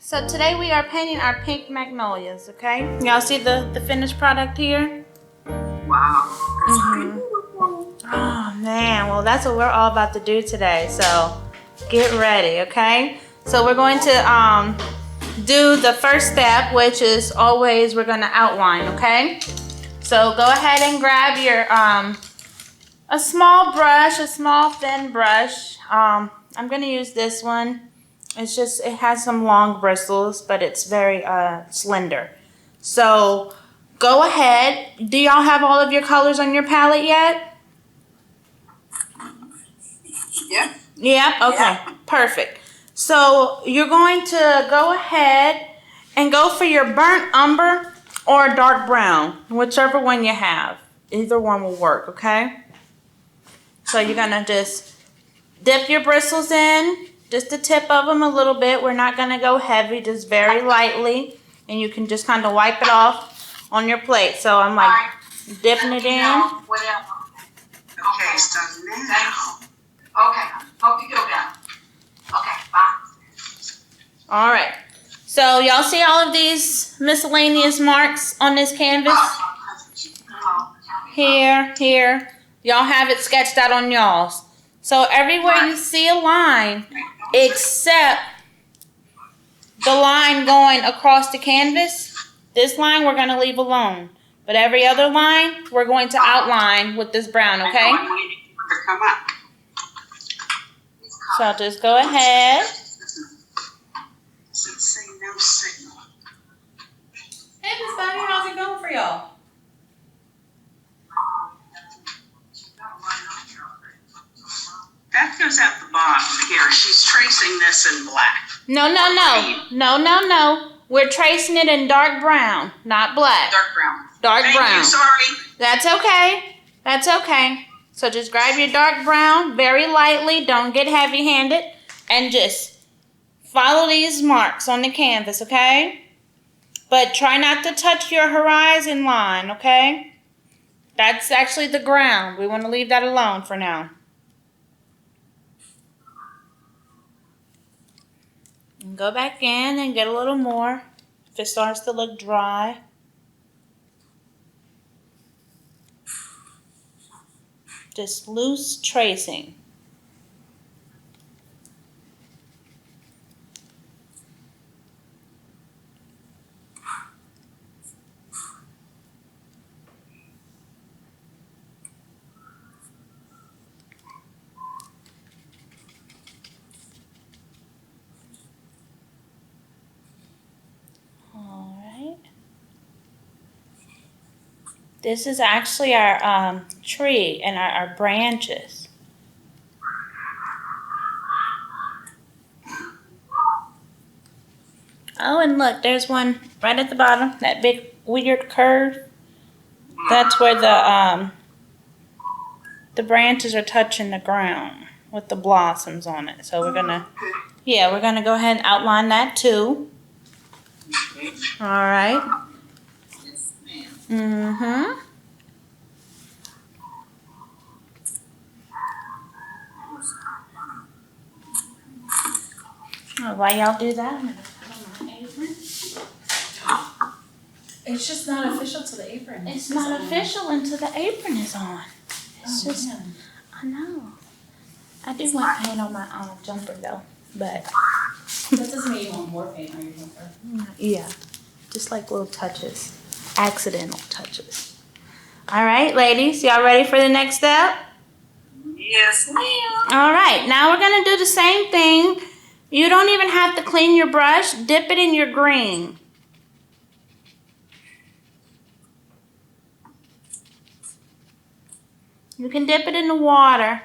So today we are painting our pink magnolias, okay? Y'all see the finished product here? Wow. Oh man, well that's what we're all about to do today. So get ready, okay? So we're going to do the first step, which is always we're gonna outline, okay? So go ahead and grab your a small brush, a small thin brush. I'm gonna use this one. It has some long bristles, but it's very slender. So go ahead. Do y'all have all of your colors on your palette yet? Yeah. Yeah? Okay, Yeah. perfect. So you're going to go ahead and go for your burnt umber or dark brown, whichever one you have. Either one will work, okay? So you're gonna just dip your bristles in, just the tip of them a little bit. We're not gonna go heavy, just very lightly. And you can just kind of wipe it off on your plate. So I'm like dipping it in. Whatever. Okay, so now. Okay, hope you feel better. Okay, bye. All right. So y'all see all of these miscellaneous marks on this canvas? Here. Y'all have it sketched out on y'all's. So everywhere you see a line, except the line going across the canvas, this line we're going to leave alone. But every other line, we're going to outline with this brown, okay? So just go ahead. Hey, Miss Bunny, how's it going for y'all? That goes at the bottom here. She's tracing this in black. No. We're tracing it in dark brown, not black. Dark brown. Dark Thank brown. you, sorry. That's okay. That's okay. So just grab your dark brown very lightly. Don't get heavy-handed. And just follow these marks on the canvas, okay? But try not to touch your horizon line, okay? That's actually the ground. We want to leave that alone for now. And go back in and get a little more if it starts to look dry. Just loose tracing. This is actually our tree and our branches. Oh, and look, there's one right at the bottom, that big weird curve. That's where the branches are touching the ground with the blossoms on it. So we're gonna go ahead and outline that too. All right. Mm-hmm. Oh, why y'all do that? It's just not official till the apron. It's not official until the apron is on. It's just, man. I know. I do want paint on my jumper though, but. That doesn't mean you want more paint on your jumper. Yeah, just like little touches, accidental touches. All right, ladies, y'all ready for the next step? Yes, ma'am. All right, now we're gonna do the same thing. You don't even have to clean your brush. Dip it in your green. You can dip it in the water,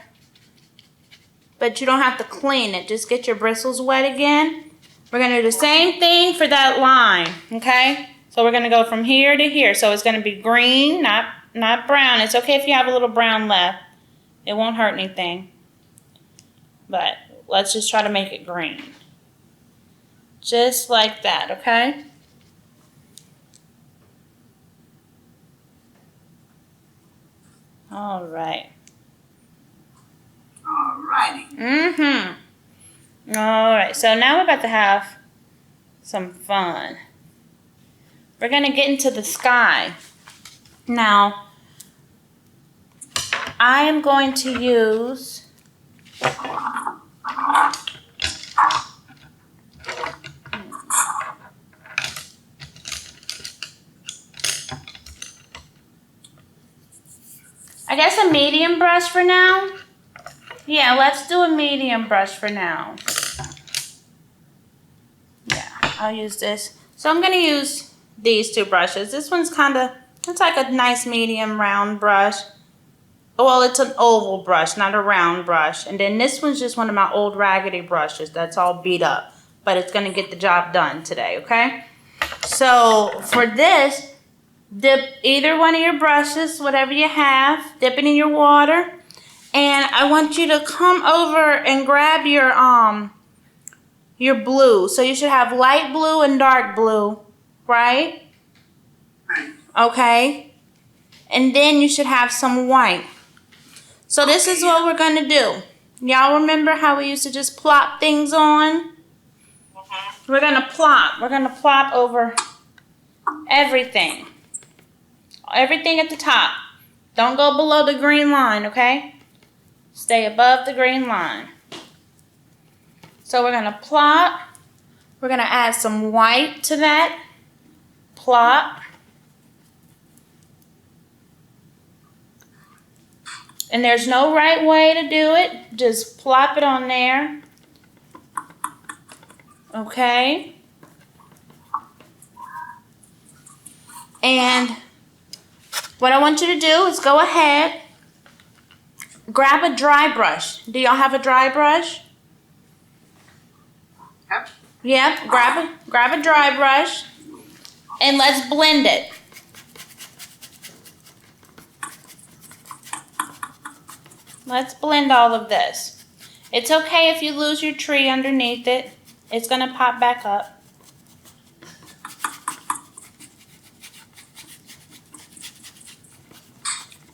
but you don't have to clean it. Just get your bristles wet again. We're gonna do the same thing for that line, okay? So we're gonna go from here to here. So it's gonna be green, not brown. It's okay if you have a little brown left. It won't hurt anything. But let's just try to make it green. Just like that, okay? All right. All righty. Mm-hmm. All right, so now we're about to have some fun. We're going to get into the sky. Now, I am going to use I guess a medium brush for now. Yeah, let's do a medium brush for now. Yeah, I'll use this. So I'm going to use these two brushes. This one's it's like a nice medium round brush. Well, it's an oval brush, not a round brush. And then this one's just one of my old raggedy brushes that's all beat up. But it's going to get the job done today, okay? So for this, dip either one of your brushes, whatever you have, dip it in your water. And I want you to come over and grab your blue. So you should have light blue and dark blue, right? Right. Okay. And then you should have some white. So this is what we're going to do. Y'all remember how we used to just plop things on? We're going to plop. We're going to plop over everything. Everything at the top. Don't go below the green line, okay? Stay above the green line. So we're going to plop. We're going to add some white to that. Plop. And there's no right way to do it. Just plop it on there. Okay? And what I want you to do is go ahead, grab a dry brush. Do y'all have a dry brush? Yep. Yep, grab a dry brush and let's blend it. Let's blend all of this. It's okay if you lose your tree underneath it. It's going to pop back up.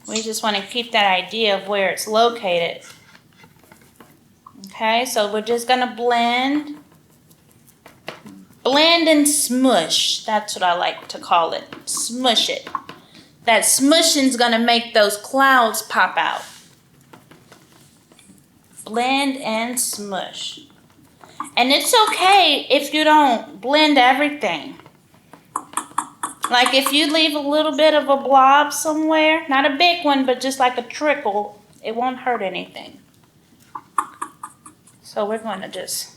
We just want to keep that idea of where it's located. Okay, so we're just going to blend. Blend and smush. That's what I like to call it. Smush it. That smushing's going to make those clouds pop out. Blend and smush. And it's okay if you don't blend everything. Like if you leave a little bit of a blob somewhere, not a big one, but just like a trickle, it won't hurt anything. So we're going to just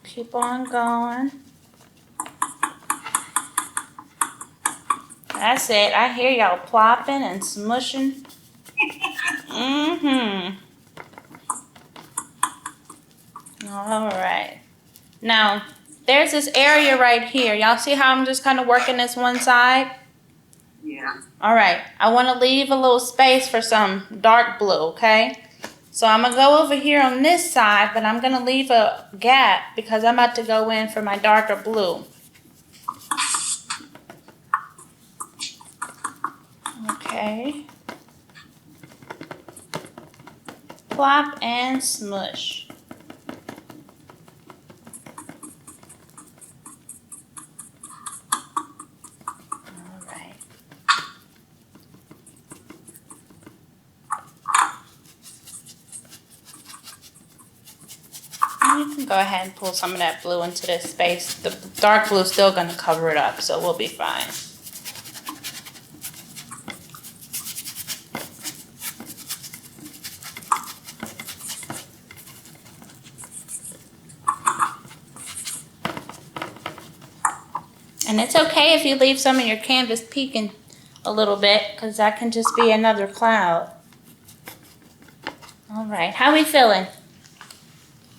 keep on going. That's it. I hear y'all plopping and smushing. All right. Now, there's this area right here. Y'all see how I'm just kind of working this one side? Yeah. All right. I want to leave a little space for some dark blue, okay? So I'm going to go over here on this side, but I'm going to leave a gap because I'm about to go in for my darker blue. Okay. Plop and smush. All right. You can go ahead and pull some of that blue into this space. The dark blue is still going to cover it up, so we'll be fine. And it's okay if you leave some of your canvas peeking a little bit, because that can just be another cloud. All right, how we feeling?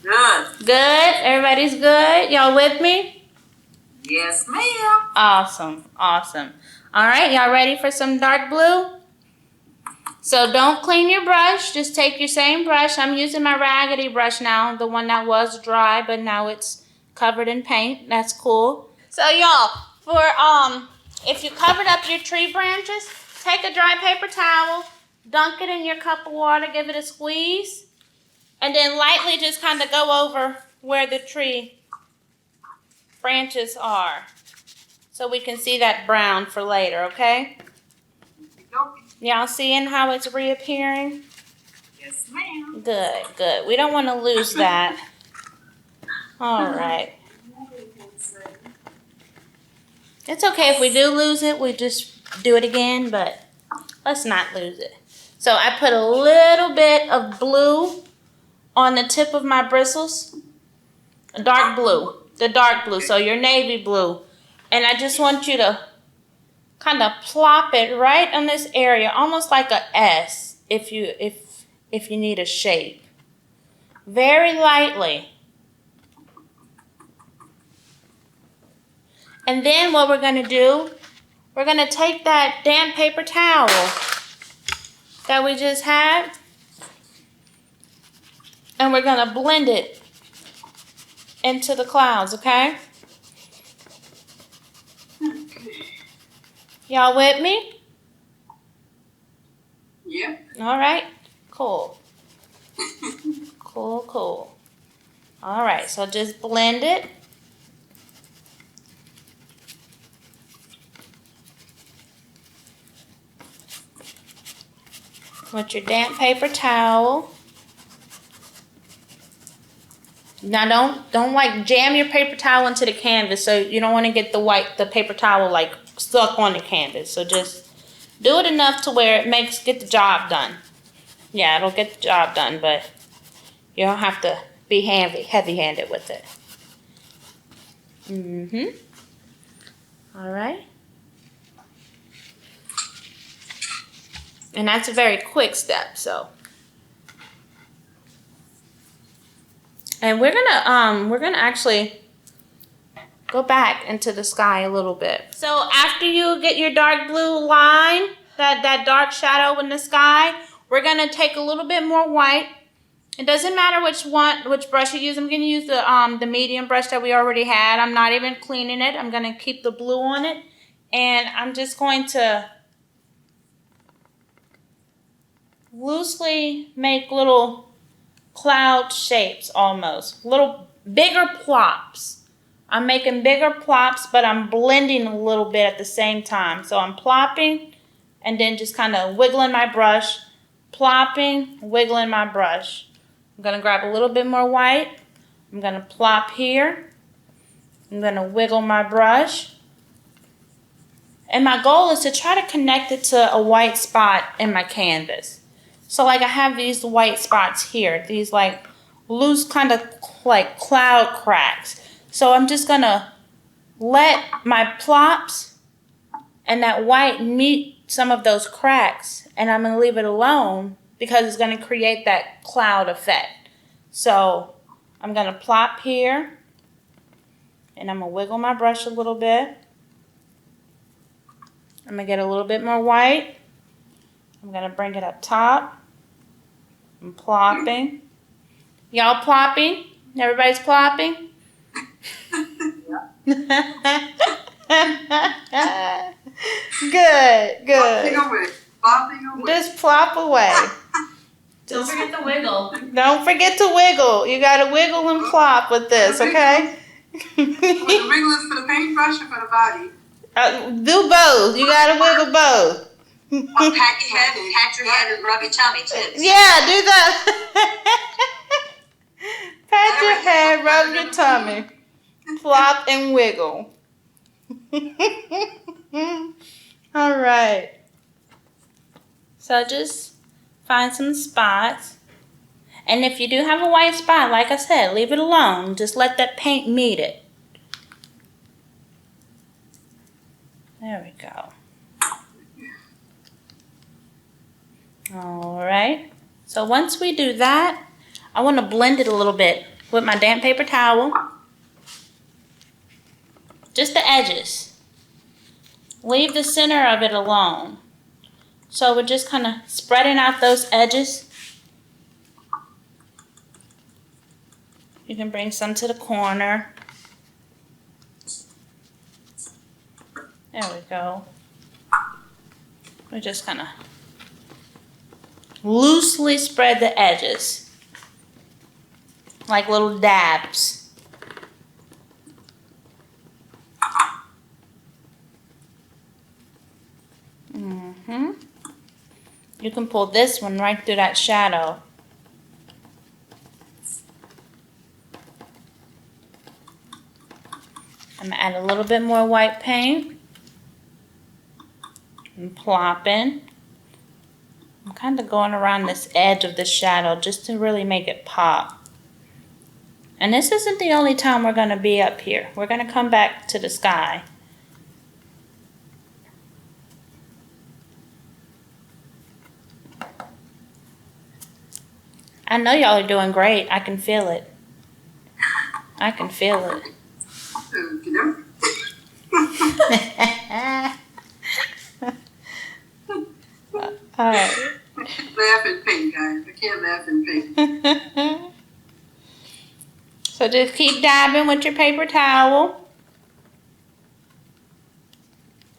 Good. Good? Everybody's good? Y'all with me? Yes, ma'am. Awesome, awesome. All right, y'all ready for some dark blue? So don't clean your brush, just take your same brush. I'm using my raggedy brush now, the one that was dry, but now it's covered in paint. That's cool. So y'all, if you covered up your tree branches, take a dry paper towel, dunk it in your cup of water, give it a squeeze, and then lightly just kind of go over where the tree branches are, so we can see that brown for later, okay? Y'all seeing how it's reappearing? Yes, ma'am. Good, good. We don't want to lose that. All right. It's okay if we do lose it, we just do it again, but let's not lose it. So I put a little bit of blue on the tip of my bristles. Dark blue. The dark blue, so your navy blue. And I just want you to kind of plop it right on this area, almost like a S if you need a shape. Very lightly. And then what we're going to do, we're going to take that damp paper towel that we just had, and we're going to blend it into the clouds, okay? Y'all with me? Yep. All right. Cool. Cool, cool. All right, so just blend it. With your damp paper towel. Now don't like jam your paper towel into the canvas, so you don't want to get the paper towel like stuck on the canvas. So just do it enough to where it get the job done. Yeah, it'll get the job done, but you don't have to be heavy-handed with it. All right. And that's a very quick step, so. And we're gonna actually go back into the sky a little bit. So after you get your dark blue line, that dark shadow in the sky, we're gonna take a little bit more white. It doesn't matter which brush you use. I'm gonna use the medium brush that we already had. I'm not even cleaning it. I'm gonna keep the blue on it, and I'm just going to loosely make little cloud shapes almost. Little bigger plops. I'm making bigger plops, but I'm blending a little bit at the same time. So I'm plopping and then just kind of wiggling my brush. Plopping, wiggling my brush. I'm going to grab a little bit more white. I'm going to plop here. I'm going to wiggle my brush. And my goal is to try to connect it to a white spot in my canvas. So like I have these white spots here, these like loose kind of like cloud cracks. So I'm just gonna let my plops and that white meet some of those cracks, and I'm gonna leave it alone because it's gonna create that cloud effect. So I'm gonna plop here, and I'm gonna wiggle my brush a little bit. I'm gonna get a little bit more white. I'm gonna bring it up top. I'm plopping. Y'all plopping? Everybody's plopping? Good, good. Just plop away. Don't forget the wiggle. Don't forget to wiggle. You gotta wiggle and plop with this, okay? The wiggle is for the paintbrush or for the body? Do both. You gotta wiggle both. Or pat your head and rub your tummy too. Yeah, do that. Pat your head, rub your tummy. Plop and wiggle. All right. So just find some spots. And if you do have a white spot, like I said, leave it alone. Just let that paint meet it. There we go. All right. So once we do that, I want to blend it a little bit with my damp paper towel. Just the edges. Leave the center of it alone. So we're just kind of spreading out those edges. You can bring some to the corner. There we go. We're just kind of loosely spread the edges. like little dabs. You can pull this one right through that shadow. I'm gonna add a little bit more white paint and plop in. I'm kind of going around this edge of the shadow just to really make it pop. And this isn't the only time we're gonna be up here. We're gonna come back to the sky. I know y'all are doing great. I can feel it. I can feel it. All right. Laugh in pink, guys. I can't laugh in pink. So just keep dabbing with your paper towel.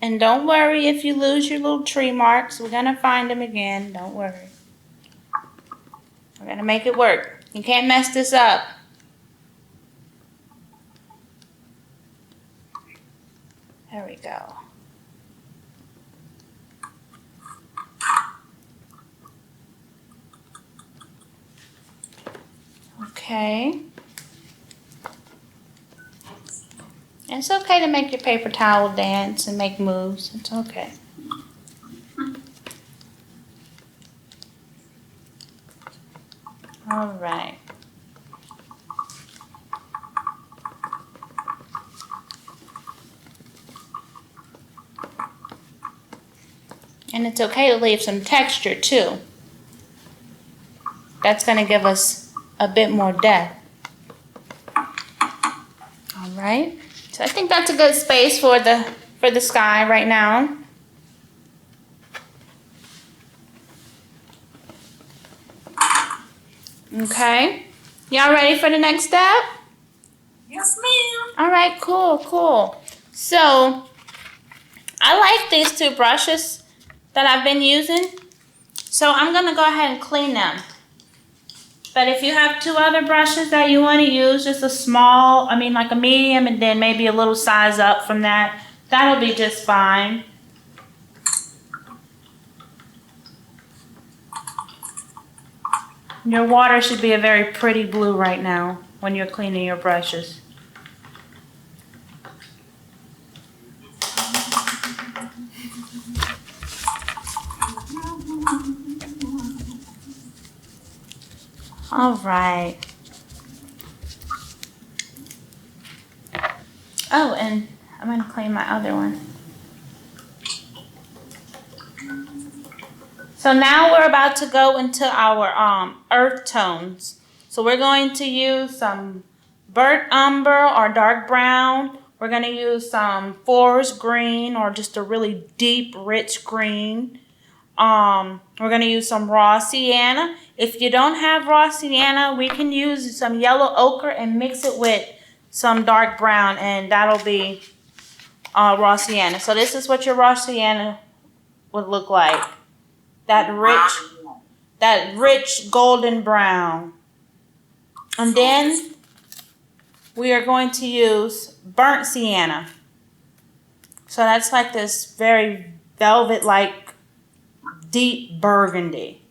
And don't worry if you lose your little tree marks. We're gonna find them again. Don't worry. We're gonna make it work. You can't mess this up. There we go. Okay. It's okay to make your paper towel dance and make moves. It's okay. All right. And it's okay to leave some texture too. That's going to give us a bit more depth. All right. So I think that's a good space for the sky right now. Okay. Y'all ready for the next step? Yes, ma'am. All right, cool, cool. So I like these two brushes that I've been using. So I'm gonna go ahead and clean them. But if you have two other brushes that you want to use, just a small, like a medium, and then maybe a little size up from that, that'll be just fine. Your water should be a very pretty blue right now when you're cleaning your brushes. All right. Oh, and I'm going to clean my other one. So now we're about to go into our earth tones. So we're going to use some burnt umber or dark brown. We're going to use some forest green or just a really deep, rich green. We're going to use some raw sienna. If you don't have raw sienna, we can use some yellow ochre and mix it with some dark brown, and that'll be raw sienna. So this is what your raw sienna would look like. That rich golden brown. And then we are going to use burnt sienna. So that's like this very velvet-like deep burgundy.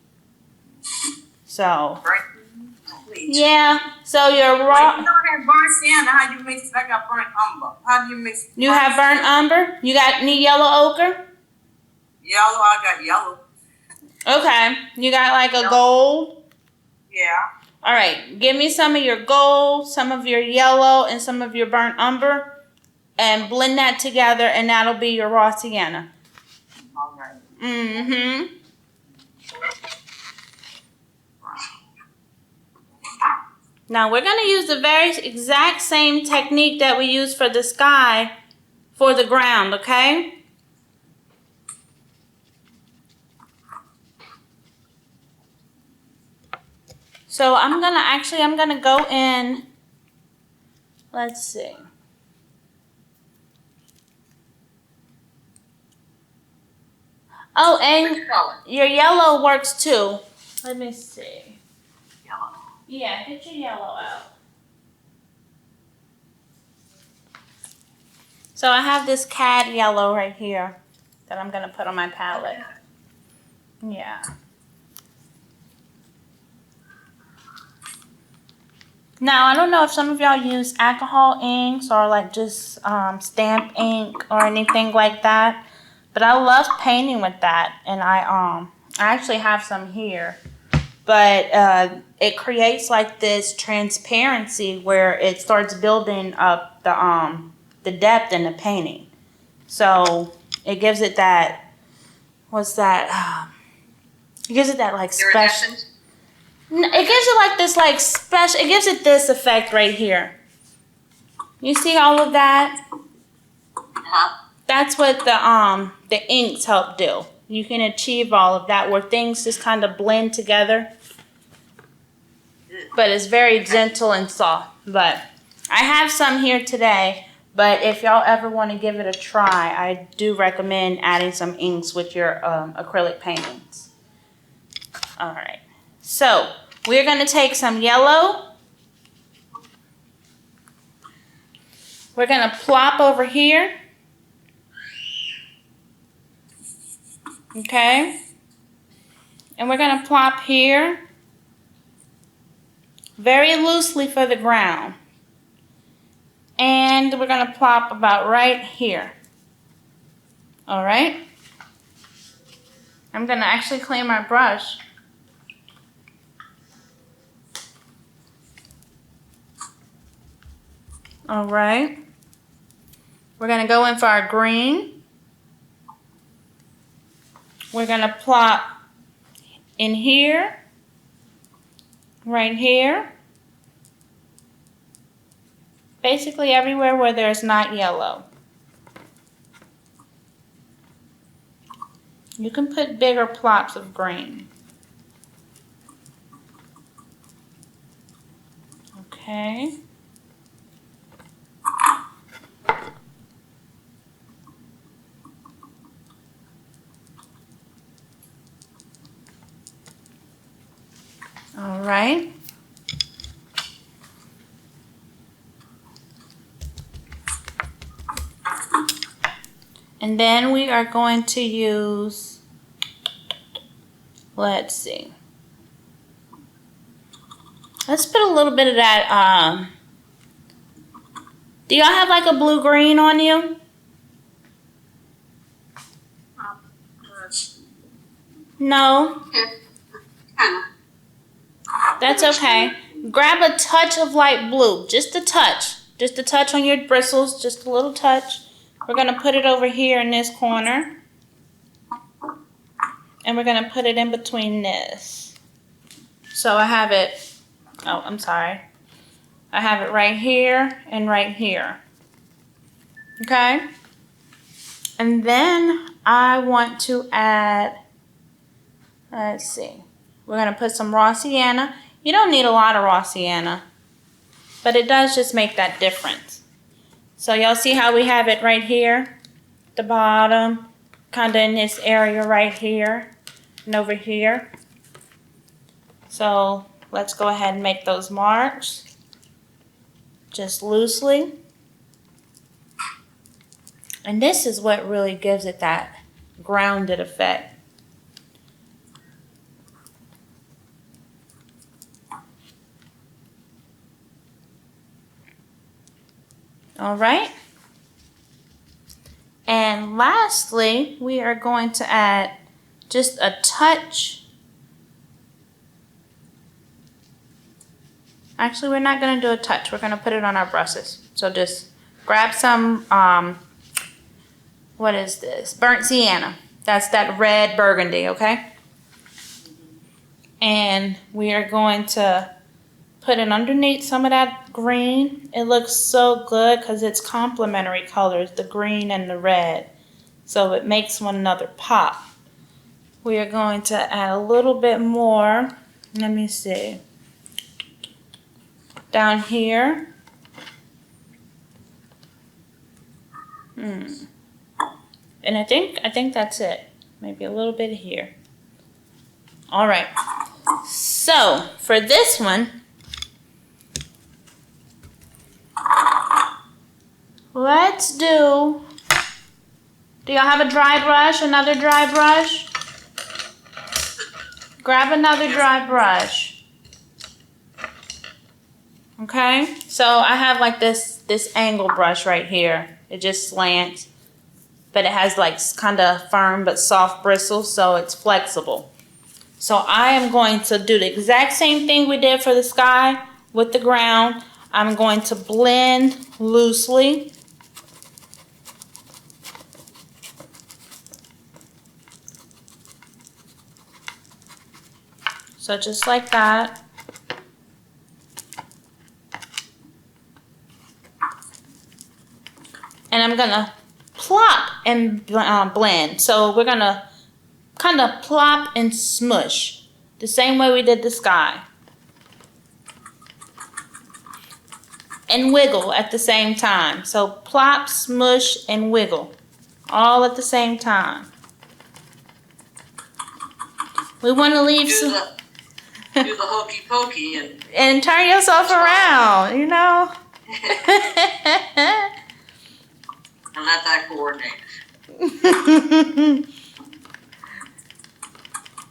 So yeah. So your raw. You don't have burnt sienna. How you mix it? I got burnt umber. How do you mix it? You have burnt umber? You got any yellow ochre? Yellow. I got yellow. Okay. You got like a gold? Yeah. All right. Give me some of your gold, some of your yellow, and some of your burnt umber, and blend that together, and that'll be your raw sienna. All right. Mm-hmm. Now we're going to use the very exact same technique that we used for the sky for the ground, okay? So I'm going to go in, let's see. Oh, and your yellow works too. Let me see. Yellow. Yeah, get your yellow out. So I have this cad yellow right here that I'm gonna put on my palette. Yeah. Now, I don't know if some of y'all use alcohol inks or like just stamp ink or anything like that, but I love painting with that, and I actually have some here. But it creates like this transparency where it starts building up the depth in the painting. So it gives it that, what's that? It gives it that like special. Iridescent? It gives it like this like special. It gives it this effect right here. You see all of that? Uh-huh. That's what the inks help do. You can achieve all of that where things just kind of blend together. But it's very gentle and soft. But I have some here today. But if y'all ever want to give it a try, I do recommend adding some inks with your acrylic paintings. All right. So we're going to take some yellow. We're going to plop over here. Okay. And we're going to plop here. Very loosely for the ground. And we're going to plop about right here. All right. I'm going to actually clean my brush. All right. We're going to go in for our green. We're going to plop in here. Right here. Basically everywhere where there's not yellow. You can put bigger plops of green. Okay. All right. And then we are going to use, let's see. Let's put a little bit of that, do y'all have like a blue-green on you? No? Kind of. That's okay. Grab a touch of light blue, just a touch. Just a touch on your bristles, just a little touch. We're going to put it over here in this corner. And we're going to put it in between this. So I have it, oh, I'm sorry. I have it right here and right here. Okay? And then I want to add, let's see. We're going to put some raw sienna. You don't need a lot of raw sienna, but it does just make that difference. So y'all see how we have it right here, the bottom, kind of in this area right here and over here. So let's go ahead and make those marks just loosely. And this is what really gives it that grounded effect. All right. And lastly, we are going to add just a touch. Actually, we're not going to do a touch. We're going to put it on our brushes. So just grab some, what is this? Burnt sienna. That's that red burgundy, okay? And we are going to put it underneath some of that green. It looks so good because it's complementary colors, the green and the red. So it makes one another pop. We are going to add a little bit more. Let me see. Down here. And I think that's it. Maybe a little bit here. All right. So for this one, let's do y'all have a dry brush, another dry brush? Grab another dry brush. Okay, so I have like this angle brush right here. It just slants, but it has like kind of firm but soft bristles, so it's flexible. So I am going to do the exact same thing we did for the sky with the ground. I'm going to blend loosely. So just like that. And I'm gonna plop and blend. So we're gonna kind of plop and smush the same way we did the sky. And wiggle at the same time. So plop, smush, and wiggle all at the same time. We want to leave some. Do the hokey pokey and turn yourself around, you know. and let that coordinate.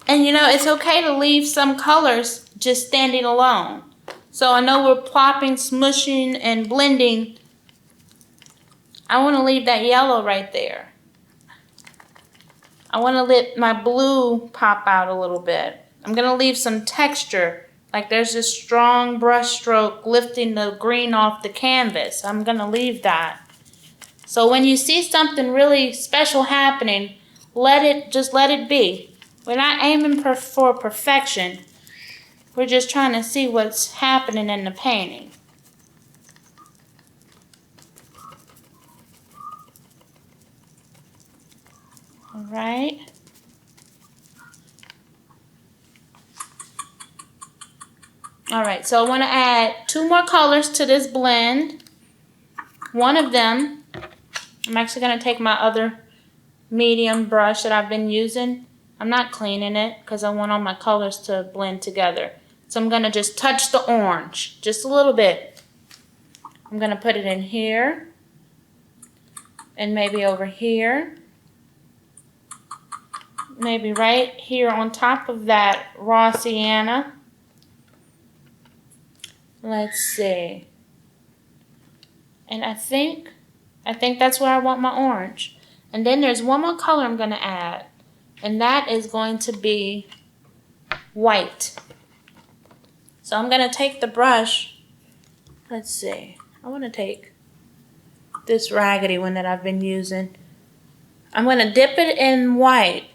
And you know, it's okay to leave some colors just standing alone. So I know we're plopping, smushing, and blending. I want to leave that yellow right there. I want to let my blue pop out a little bit. I'm going to leave some texture. Like there's this strong brush stroke lifting the green off the canvas. I'm going to leave that. So when you see something really special happening, just let it be. We're not aiming for perfection. We're just trying to see what's happening in the painting. All right. All right, so I want to add 2 more colors to this blend. One of them, I'm actually going to take my other medium brush that I've been using. I'm not cleaning it because I want all my colors to blend together. So I'm going to just touch the orange, just a little bit. I'm going to put it in here and maybe over here. Maybe right here on top of that raw sienna. Let's see. And I think that's where I want my orange. And then there's one more color I'm going to add. And that is going to be white. So I'm going to take the brush. Let's see. I want to take this raggedy one that I've been using. I'm going to dip it in white.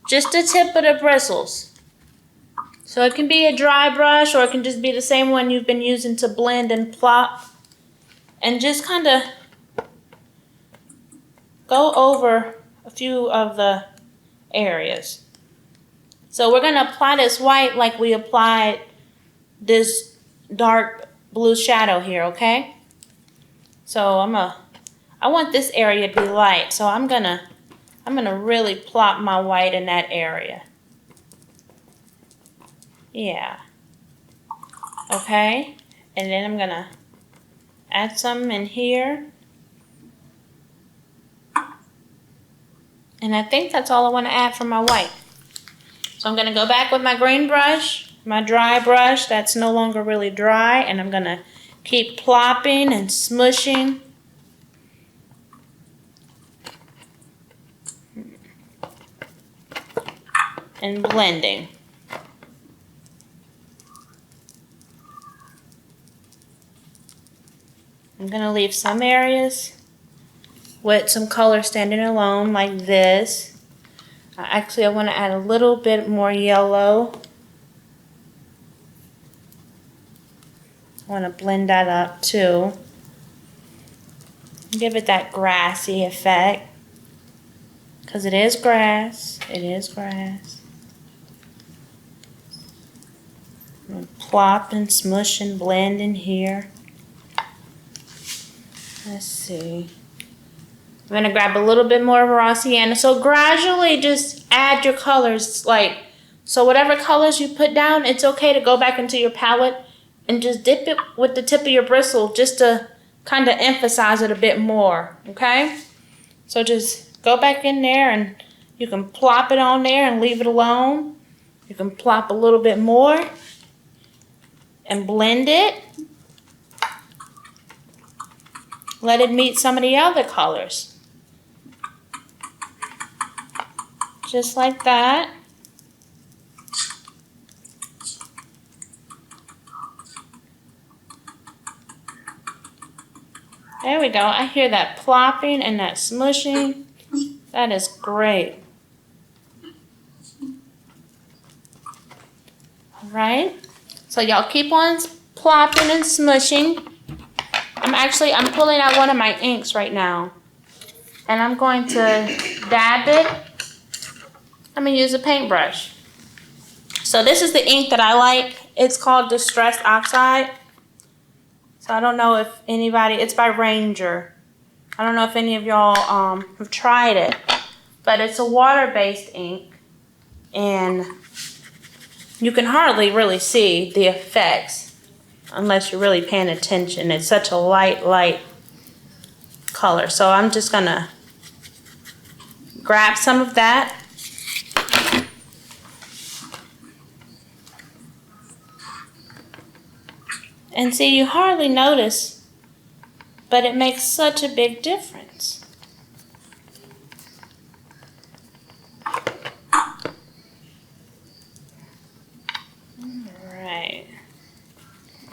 Just the tip of the bristles. So it can be a dry brush or it can just be the same one you've been using to blend and plop. And just kind of go over a few of the areas. So we're going to apply this white like we applied this dark blue shadow here, okay? So I want this area to be light, so I'm gonna really plop my white in that area. Yeah. Okay, and then I'm gonna add some in here. And I think that's all I want to add for my white. So I'm going to go back with my green brush, my dry brush that's no longer really dry, and I'm going to keep plopping and smushing. And blending. I'm going to leave some areas with some color standing alone like this. Actually, I want to add a little bit more yellow. I want to blend that up too. Give it that grassy effect. Because it is grass. It is grass. I'm going to plop and smush and blend in here. Let's see. I'm going to grab a little bit more of raw sienna. So gradually just add your colors. So whatever colors you put down, it's okay to go back into your palette and just dip it with the tip of your bristle just to kind of emphasize it a bit more, okay? So just go back in there and you can plop it on there and leave it alone. You can plop a little bit more and blend it. Let it meet some of the other colors. Just like that. There we go. I hear that plopping and that smushing. That is great. All right. So y'all keep on plopping and smushing. I'm pulling out one of my inks right now. And I'm going to dab it. I'm going to use a paintbrush. So this is the ink that I like. It's called Distressed Oxide. So I don't know if anybody, it's by Ranger. I don't know if any of y'all have tried it. But it's a water-based ink. And you can hardly really see the effects unless you're really paying attention. It's such a light color. So I'm just going to grab some of that. And see, you hardly notice, but it makes such a big difference. Alright.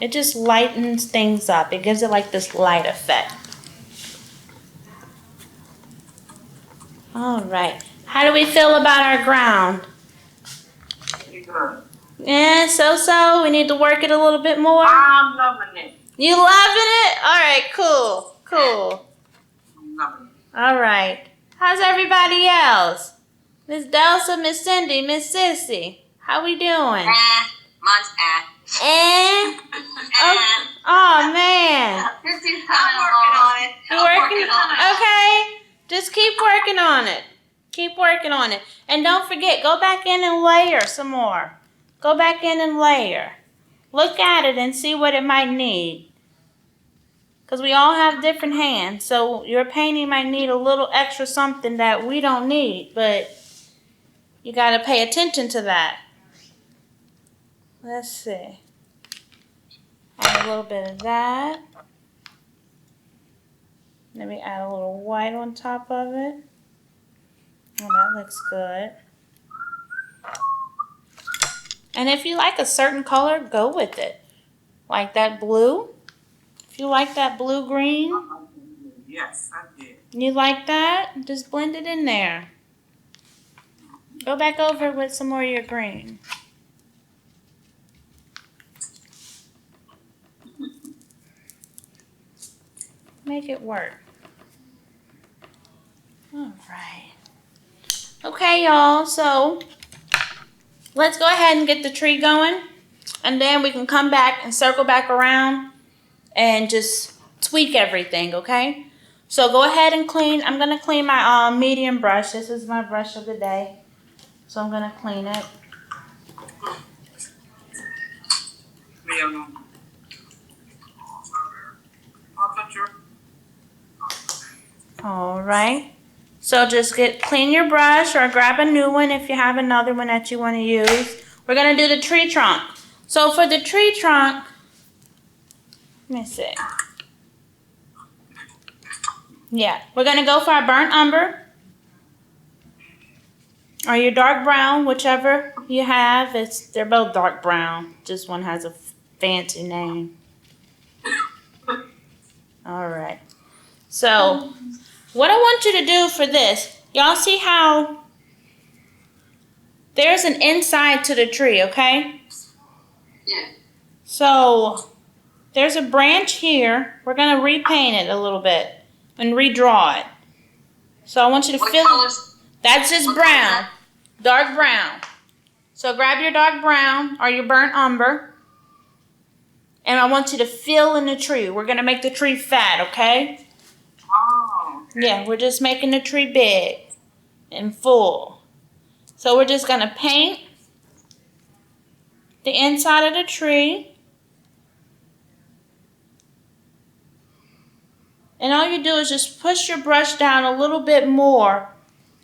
It just lightens things up. It gives it like this light effect. Alright. How do we feel about our ground? Good. Yeah, so. We need to work it a little bit more. I'm loving it. You loving it? Alright, cool. I'm loving it. Alright. How's everybody else? Miss Delsa, Miss Cindy, Miss Sissy. How we doing? Mine's And oh man. I'm working on it. You working? Okay. Just keep working on it. Keep working on it. And don't forget, go back in and layer some more. Go back in and layer. Look at it and see what it might need. Because we all have different hands. So your painting might need a little extra something that we don't need. But you got to pay attention to that. Let's see. Add a little bit of that. Maybe add a little white on top of it. Oh, that looks good. And if you like a certain color, go with it. Like that blue. If you like that blue-green, Yes, I did. you like that, just blend it in there. Go back over it with some more of your green. Make it work. All right. Okay, y'all, so let's go ahead and get the tree going. And then we can come back and circle back around and just tweak everything, okay? So go ahead and clean. I'm going to clean my medium brush. This is my brush of the day. So I'm going to clean it. All right. So just clean your brush or grab a new one if you have another one that you want to use. We're going to do the tree trunk. So for the tree trunk, let me see. Yeah, we're going to go for our burnt umber or your dark brown, whichever you have. They're both dark brown. Just one has a fancy name. All right. So what I want you to do for this, y'all see how there's an inside to the tree, okay? Yeah. So there's a branch here. We're going to repaint it a little bit and redraw it. So I want you to What fill colors? That's just brown. Dark brown. So grab your dark brown or your burnt umber. And I want you to fill in the tree. We're going to make the tree fat, okay? Oh. Yeah, we're just making the tree big and full. So we're just going to paint the inside of the tree. And all you do is just push your brush down a little bit more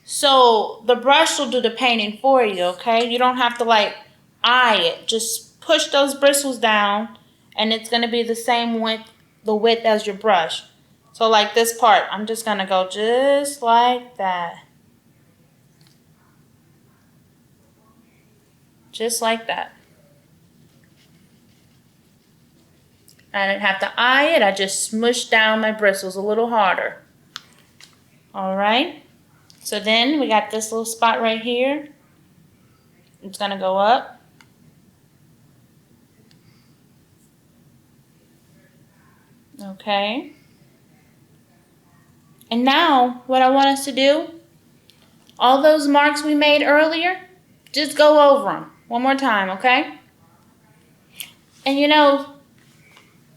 so the brush will do the painting for you, okay? You don't have to like eye it. Just push those bristles down and it's going to be the same width as your brush. So like this part, I'm just going to go just like that. Just like that. I didn't have to eye it. I just smushed down my bristles a little harder. All right. So then we got this little spot right here. It's going to go up. Okay. And now what I want us to do, all those marks we made earlier, just go over them one more time, okay? And you know,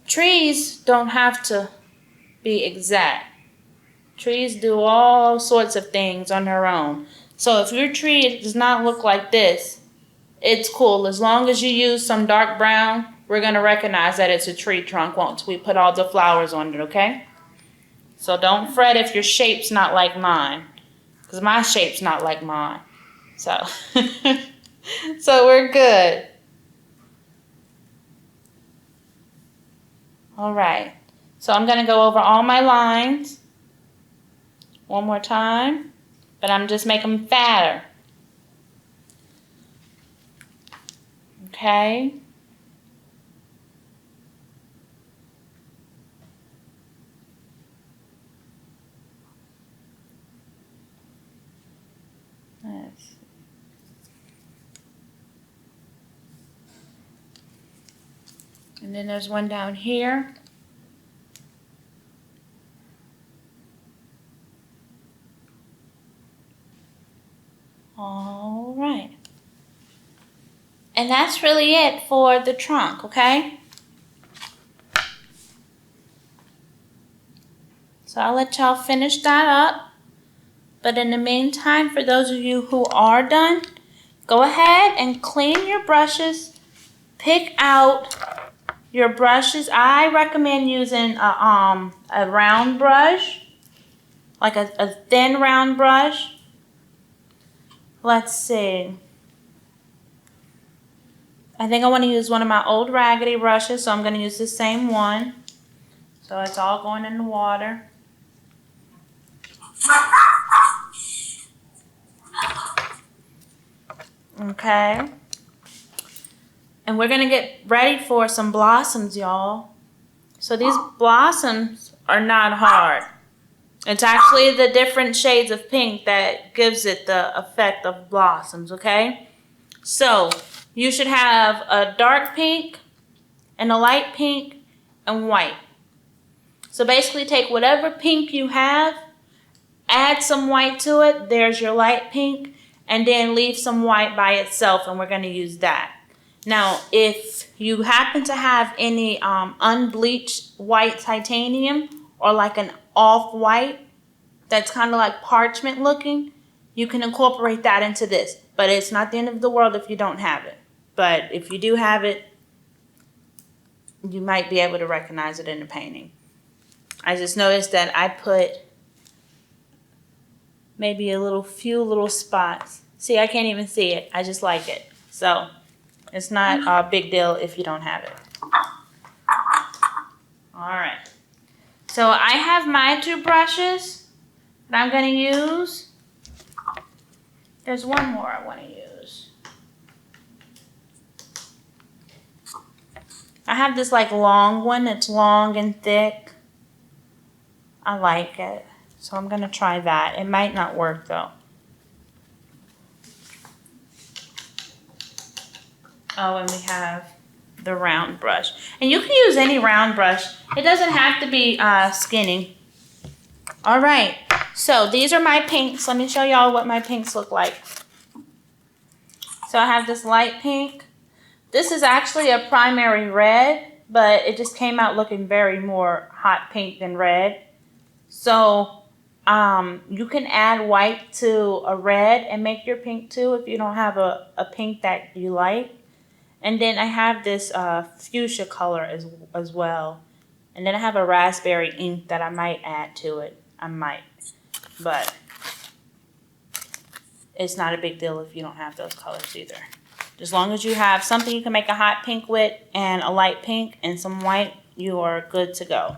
trees don't have to be exact. Trees do all sorts of things on their own. So if your tree does not look like this, it's cool. As long as you use some dark brown, we're going to recognize that it's a tree trunk once we put all the flowers on it, okay? So don't fret if your shape's not like mine, because my shape's not like mine. So, so we're good. All right. So I'm going to go over all my lines one more time, but I'm just making them fatter. Okay. And then there's one down here. All right. And that's really it for the trunk, okay? So I'll let y'all finish that up. But in the meantime, for those of you who are done, go ahead and clean your brushes. Pick out your brushes. I recommend using a round brush, like a thin round brush. Let's see. I think I want to use one of my old raggedy brushes, so I'm going to use the same one. So it's all going in the water. Okay. And we're going to get ready for some blossoms, y'all. So these blossoms are not hard. It's actually the different shades of pink that gives it the effect of blossoms, okay? So you should have a dark pink and a light pink and white. So basically take whatever pink you have, add some white to it, there's your light pink, and then leave some white by itself, and we're going to use that. Now, if you happen to have any unbleached white titanium or like an off-white that's kind of like parchment looking, you can incorporate that into this. But it's not the end of the world if you don't have it. But if you do have it, you might be able to recognize it in the painting. I just noticed that I put maybe few little spots. See, I can't even see it. I just like it. So it's not a big deal if you don't have it. All right. So I have my two brushes that I'm going to use. There's one more I want to use. I have this like long one. It's long and thick. I like it. So I'm going to try that. It might not work though. Oh, and we have the round brush. And you can use any round brush. It doesn't have to be skinny. All right. So these are my pinks. Let me show y'all what my pinks look like. So I have this light pink. This is actually a primary red, but it just came out looking very more hot pink than red. So you can add white to a red and make your pink too if you don't have a pink that you like. And then I have this fuchsia color as well. And then I have a raspberry ink that I might add to it. I might. But it's not a big deal if you don't have those colors either. As long as you have something you can make a hot pink with and a light pink and some white, you are good to go.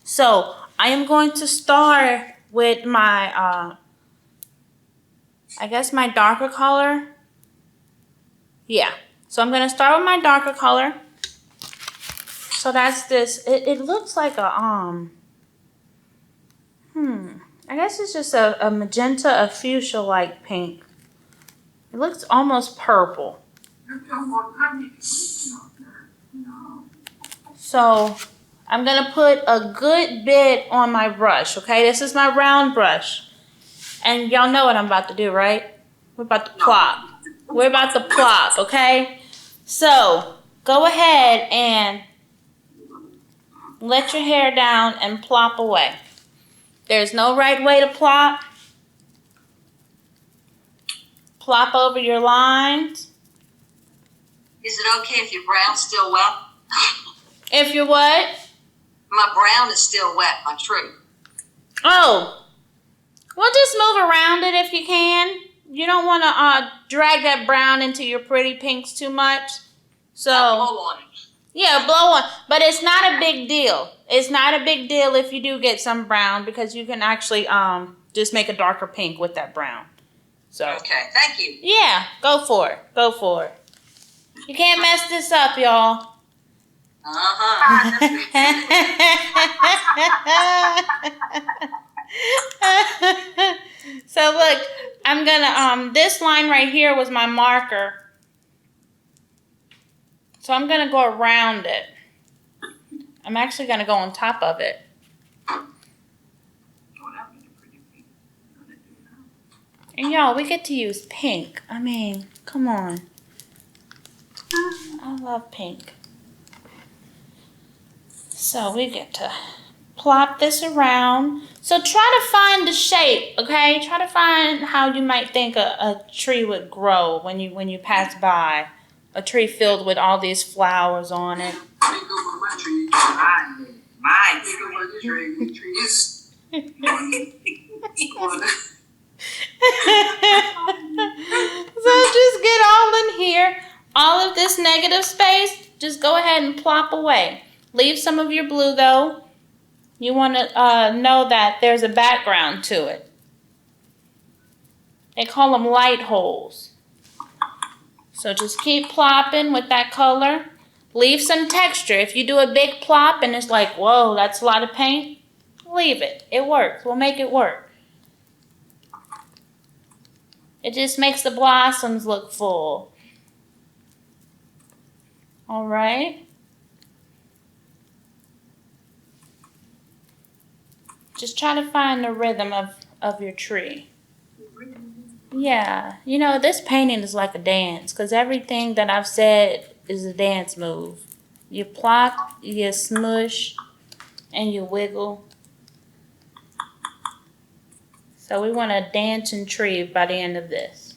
So I am going to start with my, I guess my darker color. Yeah. So I'm going to start with my darker color. So that's this. It looks like a, I guess it's just a magenta, a fuchsia-like pink. It looks almost purple. So I'm going to put a good bit on my brush, okay? This is my round brush. And y'all know what I'm about to do, right? We're about to plop. We're about to plop, okay? So go ahead and let your hair down and plop away. There's no right way to plop. Plop over your lines. Is it okay if your brown's still wet? If you're what? My brown is still wet, my tree. Oh, well, just move around it if you can. You don't want to drag that brown into your pretty pinks too much. So, Blow on it. yeah, blow on. But it's not a big deal. It's not a big deal if you do get some brown because you can actually just make a darker pink with that brown. So, Okay, thank you. yeah, go for it. Go for it. You can't mess this up, y'all. So look, I'm gonna this line right here was my marker. So I'm gonna go around it. I'm actually gonna go on top of it. And y'all, we get to use pink. I mean, come on. I love pink. So we get to plop this around. So try to find the shape, okay? Try to find how you might think a tree would grow when you pass by. A tree filled with all these flowers on it. So just get all in here. All of this negative space, just go ahead and plop away. Leave some of your blue though. You want to know that there's a background to it. They call them light holes. So just keep plopping with that color. Leave some texture. If you do a big plop and it's like, whoa, that's a lot of paint, leave it. It works. We'll make it work. It just makes the blossoms look full. All right. Just try to find the rhythm of your tree. Yeah, you know, this painting is like a dance because everything that I've said is a dance move. You plop, you smush, and you wiggle. So we want a dancing tree by the end of this.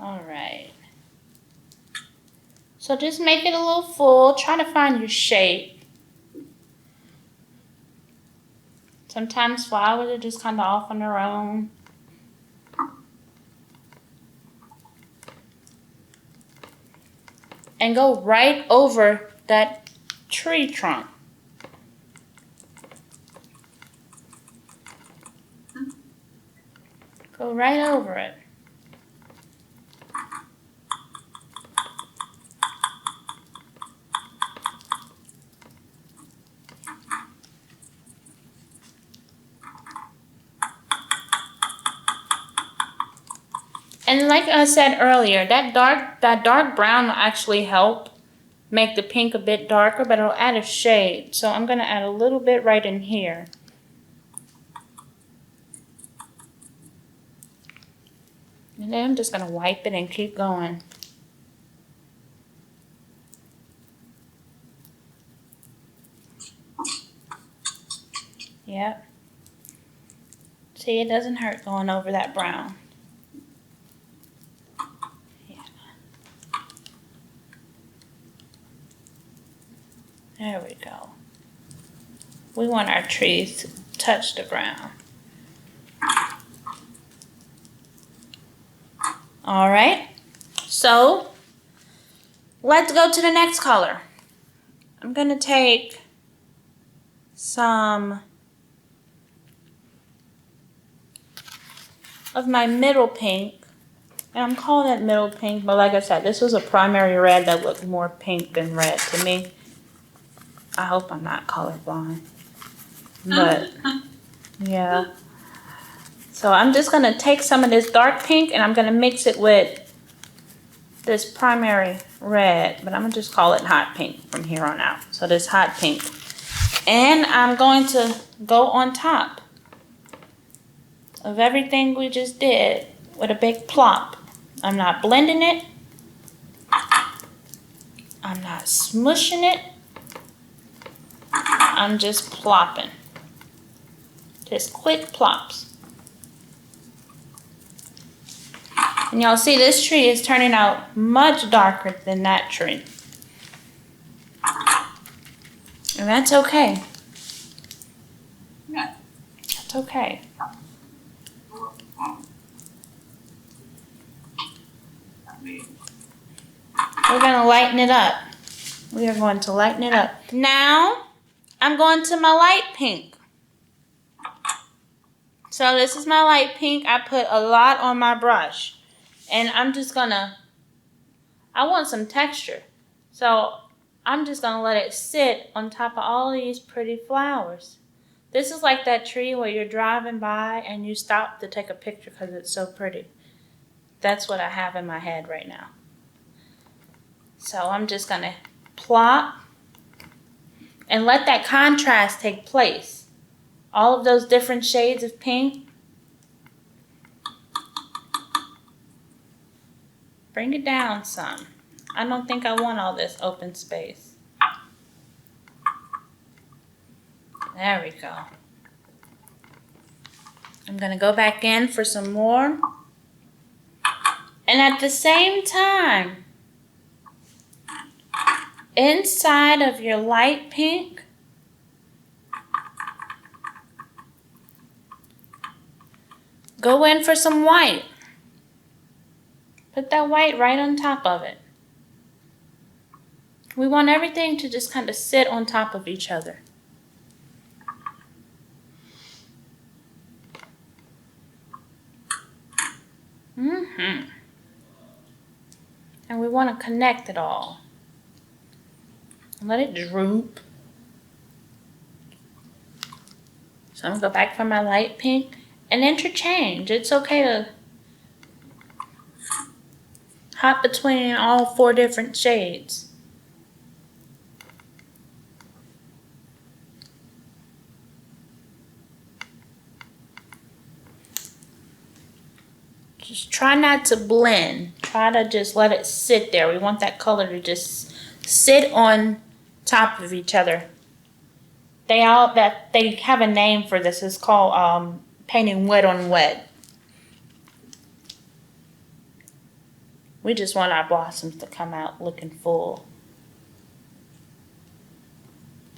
All right. So just make it a little full. Try to find your shape. Sometimes flowers are just kind of off on their own. And go right over that tree trunk. Go right over it. And like I said earlier, that dark brown will actually help make the pink a bit darker, but it'll add a shade. So I'm going to add a little bit right in here. And then I'm just going to wipe it and keep going. Yep. See, it doesn't hurt going over that brown. There we go. We want our trees to touch the ground. All right. So let's go to the next color. I'm going to take some of my middle pink. And I'm calling it middle pink, but like I said, this was a primary red that looked more pink than red to me. I hope I'm not colorblind. But, yeah. So I'm just going to take some of this dark pink and I'm going to mix it with this primary red. But I'm going to just call it hot pink from here on out. So this hot pink. And I'm going to go on top of everything we just did with a big plop. I'm not blending it. I'm not smushing it. I'm just plopping. Just quick plops. And y'all see this tree is turning out much darker than that tree. And that's okay. That's okay. We're going to lighten it up. We are going to lighten it up. Now, I'm going to my light pink. So this is my light pink. I put a lot on my brush. And I'm just going to, I want some texture. So I'm just going to let it sit on top of all these pretty flowers. This is like that tree where you're driving by and you stop to take a picture because it's so pretty. That's what I have in my head right now. So I'm just going to plop and let that contrast take place. All of those different shades of pink. Bring it down some. I don't think I want all this open space. There we go. I'm going to go back in for some more. And at the same time, inside of your light pink, go in for some white. Put that white right on top of it. We want everything to just kind of sit on top of each other. And we want to connect it all. Let it droop. So I'm going to go back for my light pink and interchange. It's okay to hop between all 4 different shades. Just try not to blend. Try to just let it sit there. We want that color to just sit on top of each other. They have a name for this. It's called painting wet on wet. We just want our blossoms to come out looking full.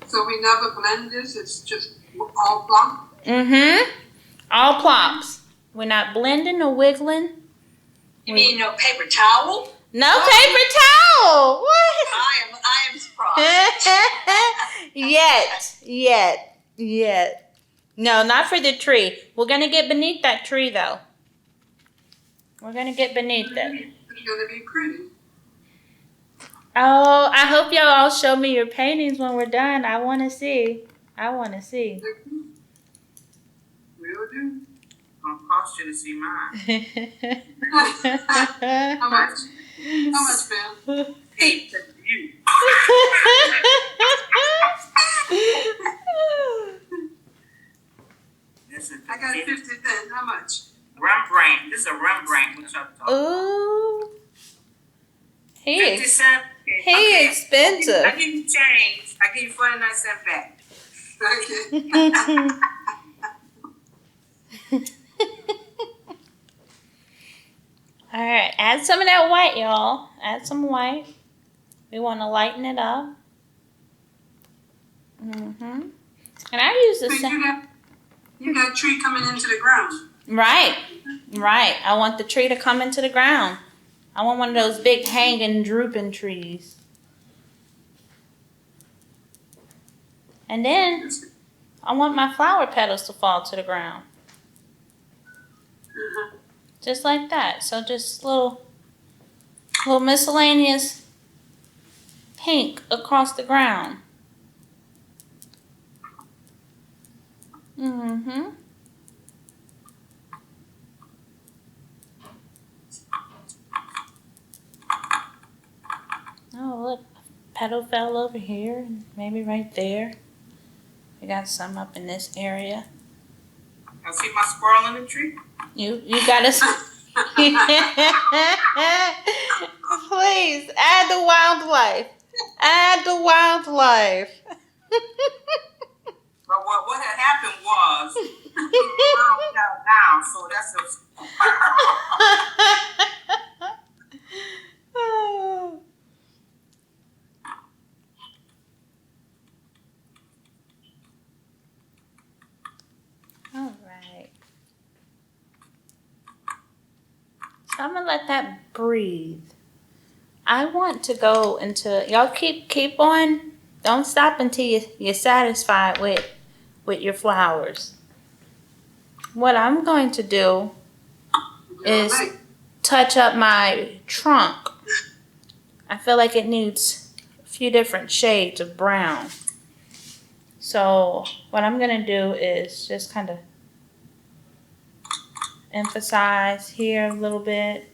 So we never blend this, it's just all plop? All plops. We're not blending or wiggling. You mean no paper towel? No paper towel. What? I am surprised. Yet. No, not for the tree. We're going to get beneath that tree, though. We're going to get beneath it. It's going to be pretty. Oh, I hope y'all all show me your paintings when we're done. I want to see. We'll do. Gonna cost you to see mine. How much? How much, Bill? 8 for you. This is I got 50 cents. How much? Rembrandt. This is a Rembrandt. Which I'm talking Ooh. 50 cents. He expensive. I give you change. I give you 49 cents back. Okay. All right, add some of that white, y'all. Add some white. We want to lighten it up. And I use the So same. you got a tree coming into the ground. Right. Right. I want the tree to come into the ground. I want one of those big hanging, drooping trees. And then I want my flower petals to fall to the ground. Just like that. So just little miscellaneous pink across the ground. Mm-hmm. Oh, look. Petal fell over here and maybe right there. We got some up in this area. I see my squirrel in the tree. You gotta please add the wildlife. Add the wildlife. But what had happened was the squirrel fell down, so that's a All right. So I'm gonna let that breathe. I want to go into y'all keep on. Don't stop until you're satisfied with your flowers. What I'm going to do is touch up my trunk. I feel like it needs a few different shades of brown. So what I'm gonna do is just kind of emphasize here a little bit.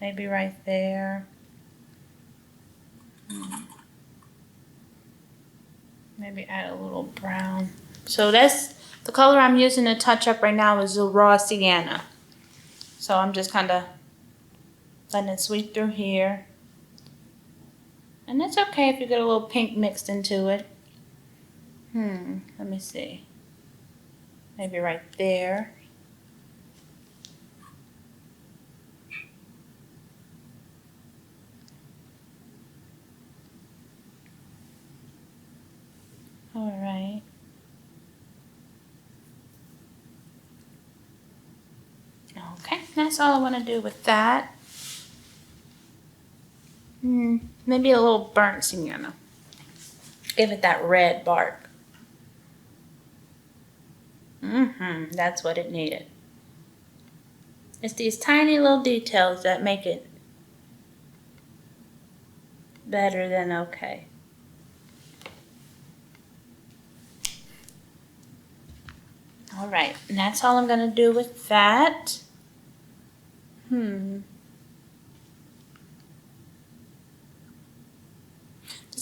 Maybe right there. Maybe add a little brown. So that's the color I'm using to touch up right now is the raw sienna. So I'm just kind of letting it sweep through here. And it's okay if you get a little pink mixed into it. Let me see. Maybe right there. All right. Okay, that's all I want to do with that. Maybe a little burnt sienna. Give it that red bark. That's what it needed. It's these tiny little details that make it better than okay. All right, and that's all I'm gonna do with that. Does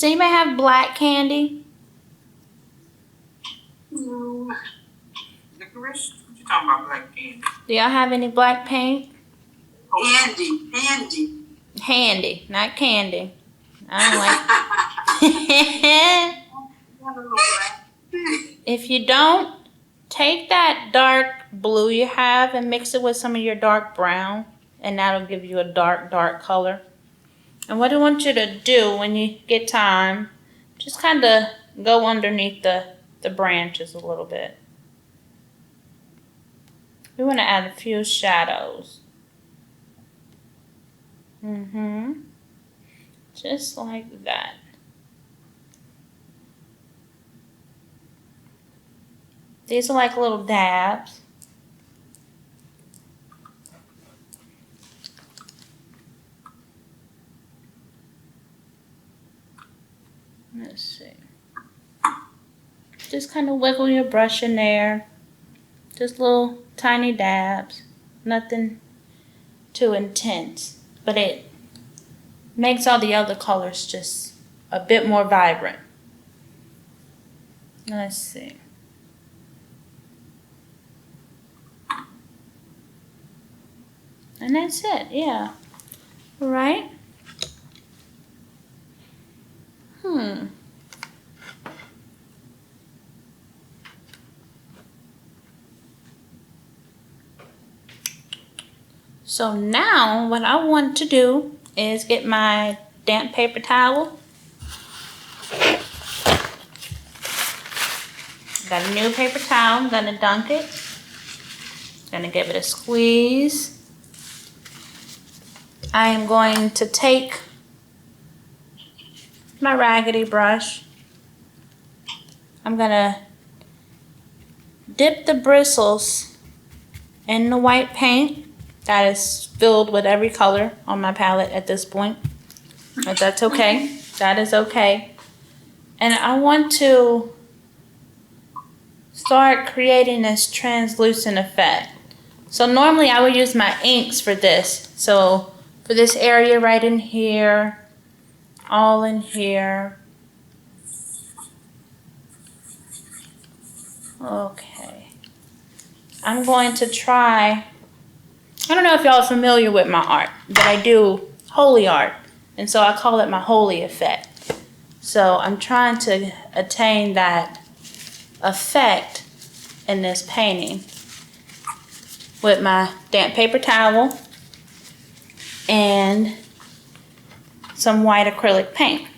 anybody have black candy? No. licorice. What you talking about, black candy? Do y'all have any black paint? Handy. Handy, not candy. I don't like. If you don't, take that dark blue you have and mix it with some of your dark brown, and that'll give you a dark color. And what I want you to do when you get time, just kind of go underneath the branches a little bit. We want to add a few shadows. Just like that. These are like little dabs. Let's see. Just kind of wiggle your brush in there. Just little tiny dabs. Nothing too intense. But it makes all the other colors just a bit more vibrant. Let's see. And that's it, yeah. All right. So now what I want to do is get my damp paper towel Got a new paper towel. I'm gonna dunk it. Gonna give it a squeeze. I am going to take my raggedy brush. I'm gonna dip the bristles in the white paint that is filled with every color on my palette at this point. But that's okay. That is okay. And I want to start creating this translucent effect. So normally I would use my inks for this. So for this area right in here, all in here. Okay. I'm going to try, I don't know if y'all are familiar with my art, but I do holy art. And so I call it my holy effect. So I'm trying to attain that effect in this painting with my damp paper towel and some white acrylic paint.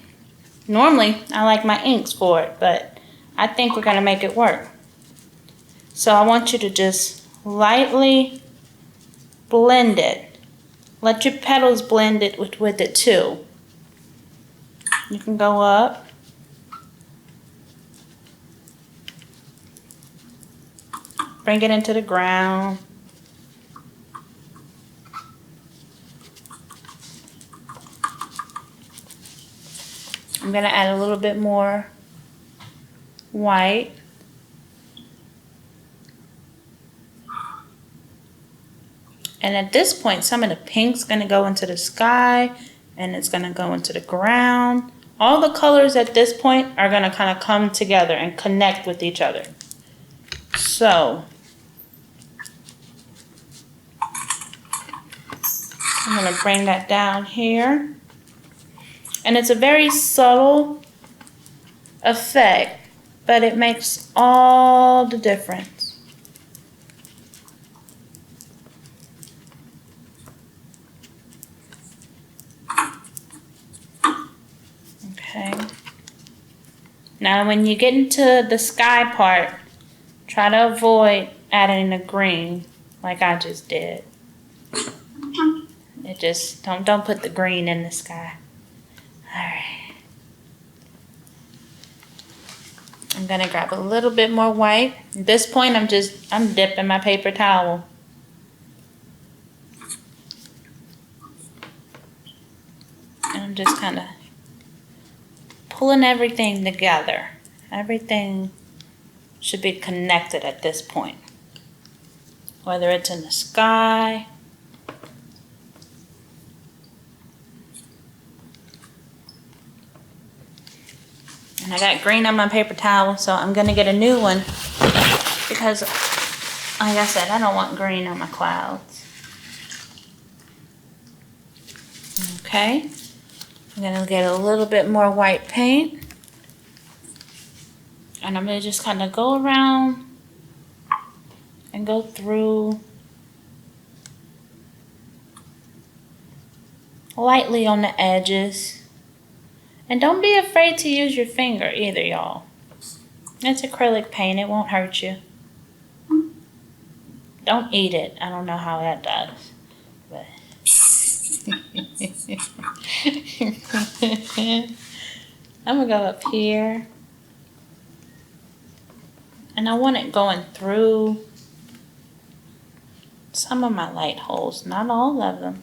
Normally, I like my inks for it, but I think we're gonna make it work. So I want you to just lightly blend it. Let your petals blend it with it too. You can go up. Bring it into the ground. I'm gonna add a little bit more white. And at this point, some of the pink's gonna go into the sky and it's gonna go into the ground. All the colors at this point are gonna kind of come together and connect with each other. So, I'm gonna bring that down here. And it's a very subtle effect, but it makes all the difference. Okay. Now when you get into the sky part, try to avoid adding the green like I just did. It just, don't put the green in the sky. Alright. I'm gonna grab a little bit more white. At this point I'm dipping my paper towel. And I'm just kinda pulling everything together. Everything should be connected at this point. Whether it's in the sky, and I got green on my paper towel, so I'm gonna get a new one because, like I said, I don't want green on my clouds. Okay, I'm gonna get a little bit more white paint, and I'm gonna just kind of go around and go through lightly on the edges. And don't be afraid to use your finger either, y'all. It's acrylic paint, it won't hurt you. Don't eat it. I don't know how that does. But I'm gonna go up here. And I want it going through some of my light holes, not all of them.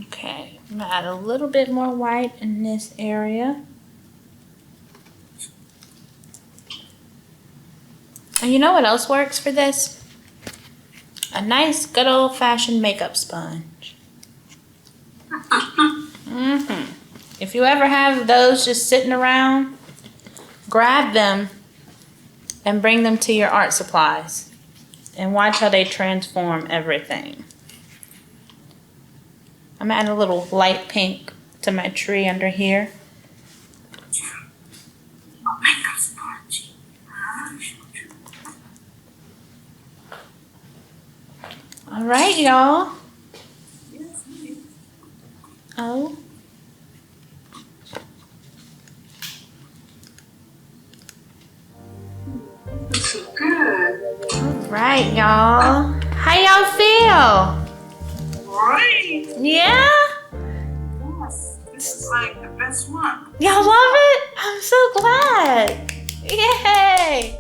Okay, I'm gonna add a little bit more white in this area. And you know what else works for this? A nice good old-fashioned makeup sponge. If you ever have those just sitting around, grab them and bring them to your art supplies and watch how they transform everything. I'm adding a little light pink to my tree under here. All right, y'all. Yes, ma'am. Oh. This is good. All right, y'all. How y'all Great. feel? Yeah? Yes. This is like the best one. Y'all love it? I'm so glad. Yay.